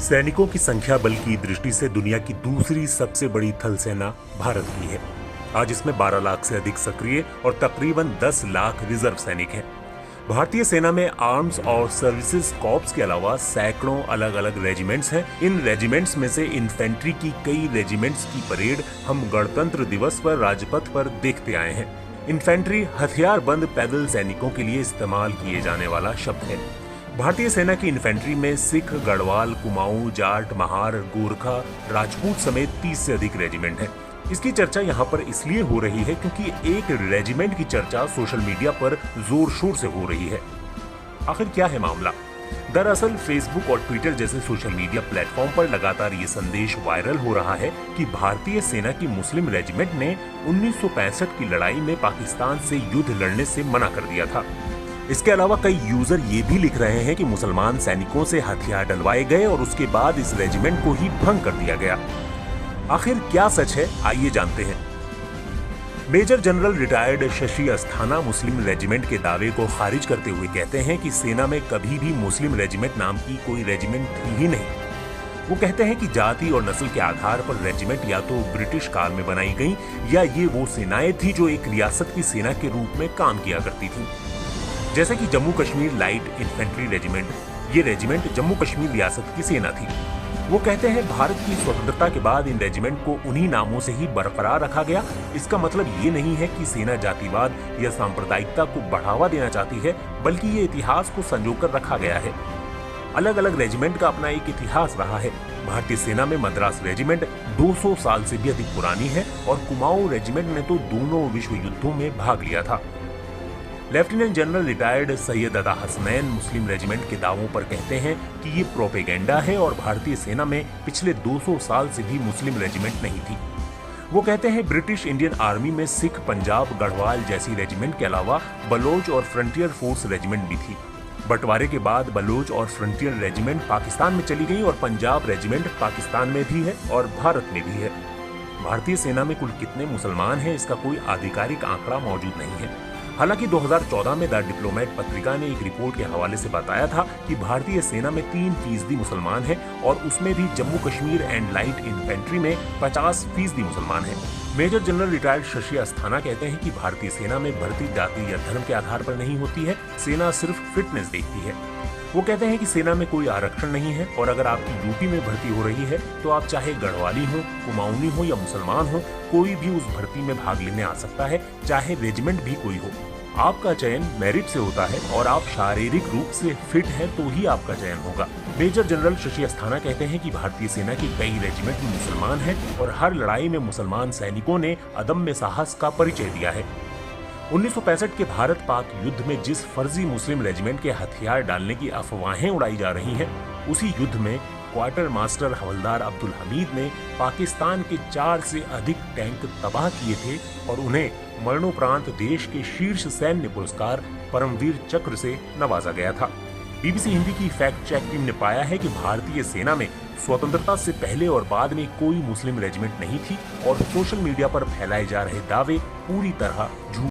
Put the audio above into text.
सैनिकों की संख्या बल की दृष्टि से दुनिया की दूसरी सबसे बड़ी थल सेना भारत की है। आज इसमें 12 लाख से अधिक सक्रिय और तकरीबन 10 लाख रिजर्व सैनिक हैं। भारतीय सेना में आर्म्स और सर्विसेज कॉर्प्स के अलावा सैकड़ों अलग अलग रेजिमेंट्स हैं। इन रेजिमेंट्स में से इन्फेंट्री की कई रेजिमेंट्स की परेड हम गणतंत्र दिवस पर राजपथ पर देखते आए हैं। इन्फेंट्री हथियारबंद पैदल सैनिकों के लिए इस्तेमाल किए जाने वाला शब्द है। भारतीय सेना की इन्फेंट्री में सिख, गढ़वाल, कुमाऊं, जाट, महार, गोरखा, राजपूत समेत 30 से अधिक रेजिमेंट हैं। इसकी चर्चा यहाँ पर इसलिए हो रही है क्योंकि एक रेजिमेंट की चर्चा सोशल मीडिया पर जोर शोर से हो रही है। आखिर क्या है मामला? दरअसल फेसबुक और ट्विटर जैसे सोशल मीडिया प्लेटफॉर्म पर लगातार ये संदेश वायरल हो रहा है कि भारतीय सेना की मुस्लिम रेजिमेंट ने 1965 की लड़ाई में पाकिस्तान से युद्ध लड़ने से मना कर दिया था। इसके अलावा कई यूजर ये भी लिख रहे हैं कि मुसलमान सैनिकों से हथियार डलवाए गए और उसके बाद इस रेजिमेंट को ही भंग कर दिया गया। आखिर क्या सच है, आइए जानते हैं। Major general retired Shashi Asthana Muslim regiment के दावे को खारिज करते हुए कहते हैं कि सेना में कभी भी मुस्लिम रेजिमेंट नाम की कोई रेजिमेंट थी ही नहीं। वो कहते हैं कि जाति और नस्ल के आधार पर रेजिमेंट या तो ब्रिटिश काल में बनाई गई या ये वो सेनाएं थी जो एक रियासत की सेना के रूप में काम किया करती थी। जैसे कि Jammu Kashmir light infantry regiment, ये रेजिमेंट जम्मू कश्मीर रियासत की सेना थी। वो कहते हैं भारत की स्वतंत्रता के बाद इन रेजिमेंट को उन्हीं नामों से ही बरकरार रखा गया। इसका मतलब ये नहीं है कि सेना जातिवाद या सांप्रदायिकता को बढ़ावा देना चाहती है, बल्कि ये इतिहास को संजोकर रखा गया है। अलग अलग रेजिमेंट का अपना एक इतिहास रहा है। भारतीय सेना में मद्रास रेजिमेंट 200 साल से भी अधिक पुरानी है और कुमाऊं रेजिमेंट ने तो दोनों विश्व युद्धों में भाग लिया था। लेफ्टिनेंट जनरल रिटायर्ड सैयद अता हसनैन मुस्लिम रेजिमेंट के दावों पर कहते हैं कि ये प्रोपेगेंडा है और भारतीय सेना में पिछले 200 साल से भी मुस्लिम रेजिमेंट नहीं थी। वो कहते हैं ब्रिटिश इंडियन आर्मी में सिख, पंजाब, गढ़वाल जैसी रेजिमेंट के अलावा बलोच और फ्रंटियर फोर्स रेजिमेंट भी थी। बंटवारे के बाद बलोच और फ्रंटियर रेजिमेंट पाकिस्तान में चली गई और पंजाब रेजिमेंट पाकिस्तान में भी है और भारत में भी है। भारतीय सेना में कुल कितने मुसलमान हैं, इसका कोई आधिकारिक आंकड़ा मौजूद नहीं है। हालांकि 2014 में द डिप्लोमेट पत्रिका ने एक रिपोर्ट के हवाले से बताया था कि भारतीय सेना में 3% मुसलमान हैं और उसमें भी Jammu Kashmir and light infantry में 50% मुसलमान हैं। Major general retired Shashi Asthana कहते हैं कि भारतीय सेना में भर्ती जाति या धर्म के आधार पर नहीं होती है, सेना सिर्फ फिटनेस देखती है। वो कहते हैं कि सेना में कोई आरक्षण नहीं है और अगर आपकी यूपी में भर्ती हो रही है तो आप चाहे गढ़वाली हो, कुमाऊनी हो या मुसलमान हो, कोई भी उस भर्ती में भाग लेने आ सकता है, चाहे रेजिमेंट भी कोई हो। आपका चयन मेरिट से होता है और आप शारीरिक रूप से फिट हैं तो ही आपका चयन होगा। मेजर जनरल शशि अस्थाना कहते हैं कि भारतीय सेना के कई रेजिमेंट में मुसलमान हैं और हर लड़ाई में मुसलमान सैनिकों ने अदम्य साहस का परिचय दिया है। 1965 के भारत पाक युद्ध में जिस फर्जी मुस्लिम रेजिमेंट के हथियार डालने की अफवाहें उड़ाई जा रही हैं, उसी युद्ध में क्वार्टर मास्टर हवलदार अब्दुल हमीद ने पाकिस्तान के 4 से अधिक टैंक तबाह किए थे और उन्हें मरणोपरांत देश के शीर्ष सैन्य पुरस्कार परमवीर चक्र से नवाजा गया था। BBC हिंदी की फैक्ट चेक टीम ने पाया है कि भारतीय सेना में स्वतंत्रता से पहले और बाद में कोई मुस्लिम रेजिमेंट नहीं थी और सोशल मीडिया पर फैलाए जा रहे दावे पूरी तरह झूठ